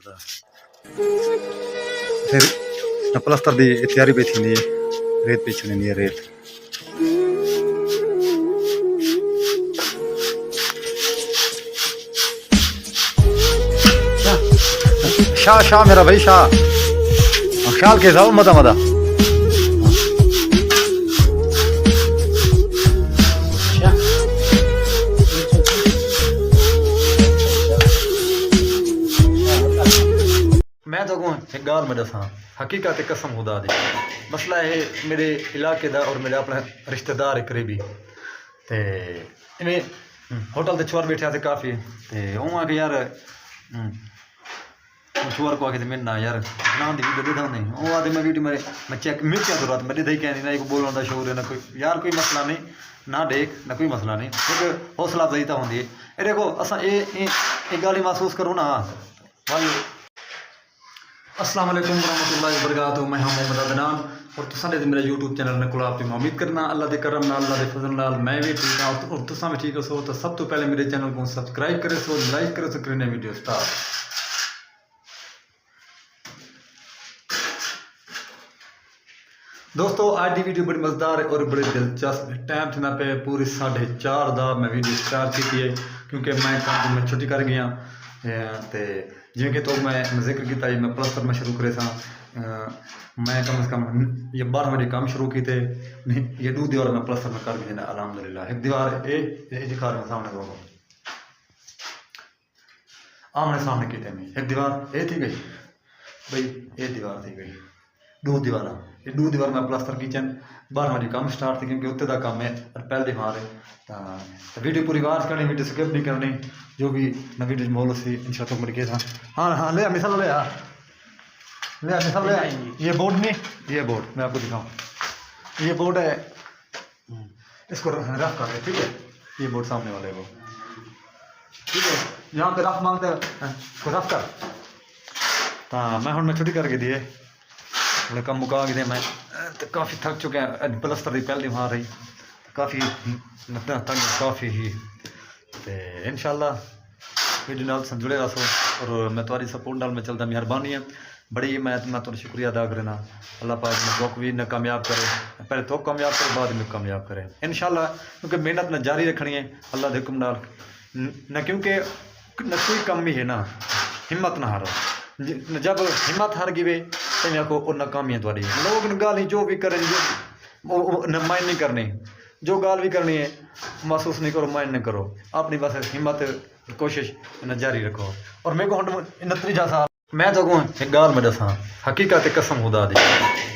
था फिर प्लास्टर की तैयारी पे थी रेत पे छड़ी रेत शाह शाह मेरा भाई शाह ख्याल के जाओ मदा मदा मैं तो एक गाल में दसा हकीकत कसम खुदा दी मसला है मेरे इलाके का और मेरे अपने रिश्तेदार करीबी ते इवें होटल ते चोर बैठे थे काफ़ी ते उँ आके यार चोर को आके मेरे ना यार ना दी वीडियो देखा नहीं वो आते मैं वीडियो मैं चेक मिर्चा तो रात मैं दही कहनी ना एक बोलने का शोर है ना कोई यार कोई मसला नहीं ना देख ना कोई मसला नहीं एक हौसला अफजाई तो होंगी है देखो असा ये गल महसूस करो ना वाल अस्सलाम वालेकुम रहमतुल्लाहि व बरकातहू मैं मोहम्मद अदनान और तुसा ने मेरा यूट्यूब चैनल ने कोला आपकी उम्मीद करना अल्लाह के करम नाल अल्लाह के फजल नाल मैं भी ठीक हाँ और तुसा भी ठीक हो तो सब तो पहले मेरे चैनल को सब्सक्राइब करे सो लाइक करे सो करने वीडियो स्टार्ट। दोस्तों आज की वीडियो बड़ी मज़ेदार और बड़ी दिलचस्प टाइम थी पे पूरी 4:30 का मैं वीडियो स्टार्ट की है क्योंकि मैं काम में छुट्टी कर गया तो जिमें कि तो मैं जिक्र किया मैं प्लस्तर में शुरू करे मैं कम से कम ये 12 बजे काम शुरू किए ये 2 दीवार में प्लस्तर में कर दिया अल्हम्दुलिल्लाह। एक दीवार ये दिखा रहा हूँ सामने दोनों आमने सामने किए मैं एक दीवार ये थी गई भाई ये दीवार थी गई 2 दीवार ये 2 दीवार में प्लास्टर किचन 12 बजे काम स्टार्ट थी क्योंकि उत्ते का काम है पहले दिमाग है तो वीडियो पूरी वाच करनी वीडियो स्किप नहीं करनी जो भी न वीडियो मोल से इंशाल्लाह मिल गया था। हाँ हाँ ले मिसाल ले मिसाल ले ये बोर्ड नहीं ये बोर्ड मैं आपको दिखाऊँ ये बोर्ड है इसको रफ कर दे ठीक है ये बोर्ड सामने वाले को ठीक है यहाँ पे रफ मांगते इसको रफ कर हाँ मैं मैं छुट्टी करके दिए मैं कम मुका गए मैं तो काफ़ी थक चुके हैं प्लस्तर की पहली वहाँ रही काफ़ी थक काफ़ी ही तो इंशाल्लाह वीडियो नाल जुड़े रहो और मैं तुम्हारी सपोर्ट नाल में चलता मेहरबानी है बड़ी मैं तुम्हारा शुक्रिया अदा करना अल्लाह पाक ने तो भी न कामयाब करे पहले तो कामयाब करे बाद में कामयाब करे इंशाल्लाह क्योंकि मेहनत न जारी रखनी है अल्लाह के हुक्म नाल न क्योंकि न कोई कम ही है ना हिम्मत ना हारो जब हिम्मत हार गई तो मैं को नाकामी है थोड़ी लोग गाल जो भी करें जो माइंड नहीं करनी जो गाल भी करनी है महसूस नहीं करो माइंड नहीं करो अपनी बस हिम्मत कोशिश न जारी रखो और मेरे को 29 साल मैं तो एक गाल में दसा हकीकत कसम खुदा दी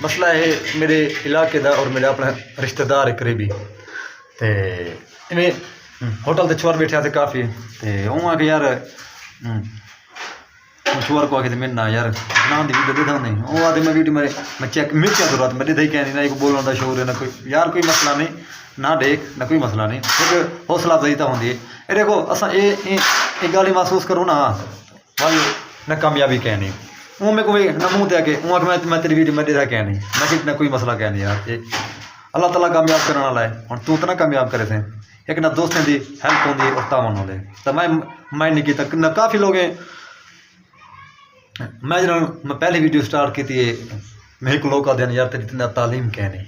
मसला है मेरे इलाके का और मेरे अपने रिश्तेदार करीबी तो इवें होटल ते चोर बैठे थे काफ़ी तो उँ आके यार चोर को आके मेरे ना यार ना दी वीडियो देखा नहीं वो आते मैं वीडियो मैं चेक मिर्चा तो रात मैं दही कहनी ना एक बोलने का शोर है ना कोई यार कोई मसला नहीं ना देख ना कोई मसला नहीं एक हौसला अफजाई तो होंगी है देखो असा ये गल महसूस करो ना वाल न कामयाबी कहनी वो मेरे को ना मुँह दे के वो मैं तेरी वीडियो में देखा कहनी मैं कि ना कोई मसला कहनी यार ये अल्लाह ताला कामयाब करने वाला है और तू इतना कामयाब करे थे एक ना दोस्तों की हेल्प होती है और तावन होते तो मैं नहीं किया ना काफ़ी लोग मैं मैं पहली वीडियो स्टार्ट की थी मैं एक लोग देना यार तेरी ना तालीम कहनी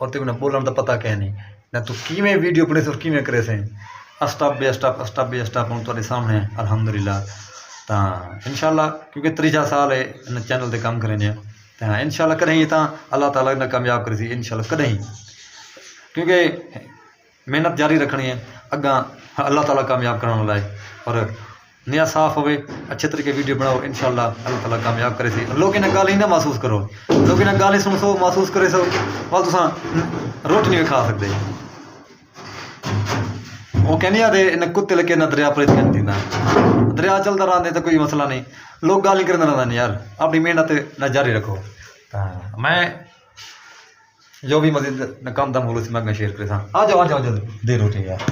और तेरे बोलने का पता कहनी ना तू किमें वीडियो बने और किमें करे से स्टप बे स्टप हम तुहाडे सामने अल्हम्दुलिल्लाह तो इंशाल्लाह क्योंकि 3 साल है इन चैनल पर काम करें तो इंशाल्लाह करें तो अल्लाह ताला ने कामयाब करे सी इंशाल्लाह करें क्योंकि मेहनत जारी रखनी है अगा अल्लाह ताला कामयाब करने वाला है और नया साफ हो अच्छे तरीके वीडियो बनाओ इंशाल्लाह अल्लाह ताला कामयाब करे सी लोग इन्हें गाल ही ना महसूस करो लोग इन्हें गाल ही सुन सो महसूस करे सो वाल तुसा रोटी नहीं खा सकते वो कहनी आते इन्हें कुत्ते लगे ना दरिया पर ना दरिया चलता रहा तो कोई मसला नहीं लोग गाल नहीं करना रहना यार अपनी मेहनत न जारी रखो मैं जो भी मजीद न काम दम हो मैं शेयर करे आ जाओ दे रोटी यार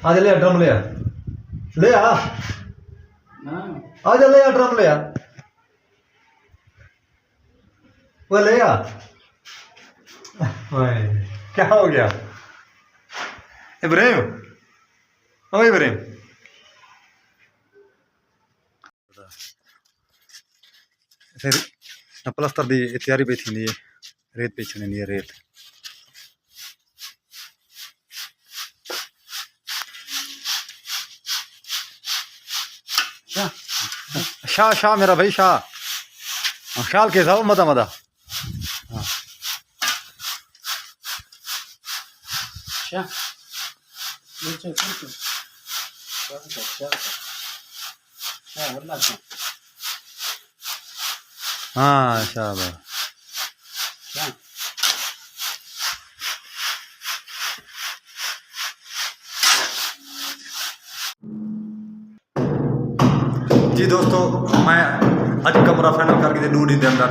आ जा ले ड्रम ले आ जा ले ड्रम ले वो ले क्या हो गया इब्राहिम ओ इब्राहिम फिर प्लस्तर की तैयारी पई थींदी है, रेत पई छॾणी है, रेत। शाह शाह मेरा भाई शाह, ख्याल के साहब मदा मदा। हाँ शाबाश। जी दोस्तों, मैं अज कमरा फाइनल करके 2 दिन के अंदर,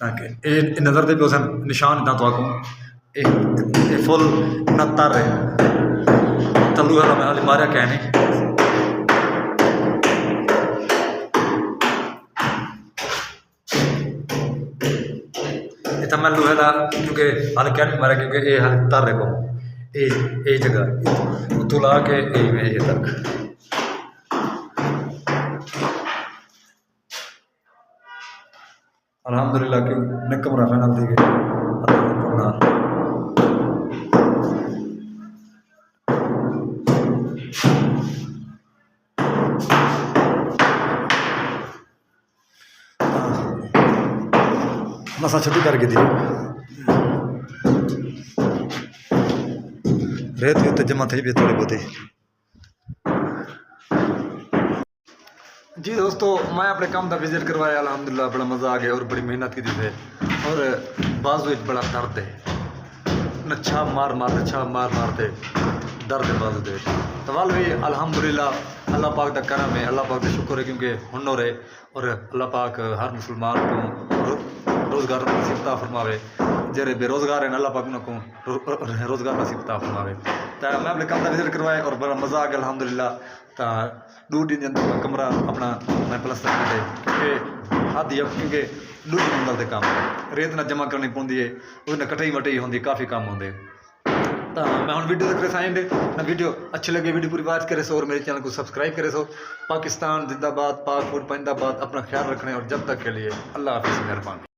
ताकि ये नज़र दे पे निशान इतना तो आगू ये फुल इतना तर है तलू है, मैं हाली मारिया क्या नहीं। इतना मैं लूहे क्योंकि हाल क्या नहीं मारा, क्योंकि ये हाल तर है को ये जगह उतू ला के ये तक। अल्हम्दुलिल्लाह क्यों ने कमरा फाइनल थी गए। मसा छुट्टी करके दी रेत भी उत्ते जमा थी भी थोड़ी बहुती। जी दोस्तों, मैं अपने काम का विजिट करवाया, अल्हम्दुलिल्लाह बड़ा मज़ा आ गया और बड़ी मेहनत की थी थे, और बाजू बड़ा दर्द है न, छाप मार मारते दर्द है बाजू दे। तो वाल भी अल्हम्दुलिल्लाह अल्लाह पाक का करम है, अल्लाह पाक का शुक्र है, क्योंकि हुनर है और अल्लाह पाक हर मुसलमान को रोज़गार नसीबता फरमावे, जेरे बेरोज़गार हैं अल्लाह पाक उनको रोज़गार नसीबता फरमावे। तो मैं अपने काम का विजिट करवाया और बड़ा मज़ा आ गया अल्हम्दुलिल्लाह। तो 2 दिन के अंदर कमरा अपना मैं प्लस्तर कर, क्योंकि हादी अब क्योंकि 2 दिन अंदर काम रेत ना जमा करनी पौंदी है, उसने कटाई वटाई होंगी, काफ़ी काम होंगे। तो मैं हम वीडियो तक साइंड ना, वीडियो अच्छी लगे वीडियो पूरी बात करे सो और मेरे चैनल को सब्सक्राइब करे सो। पाकिस्तान जिंदाबाद, पाक फूड जिंदाबाद। अपना ख्याल रखने और जब तक के लिए अल्लाह हाफिज़, मेहरबानी।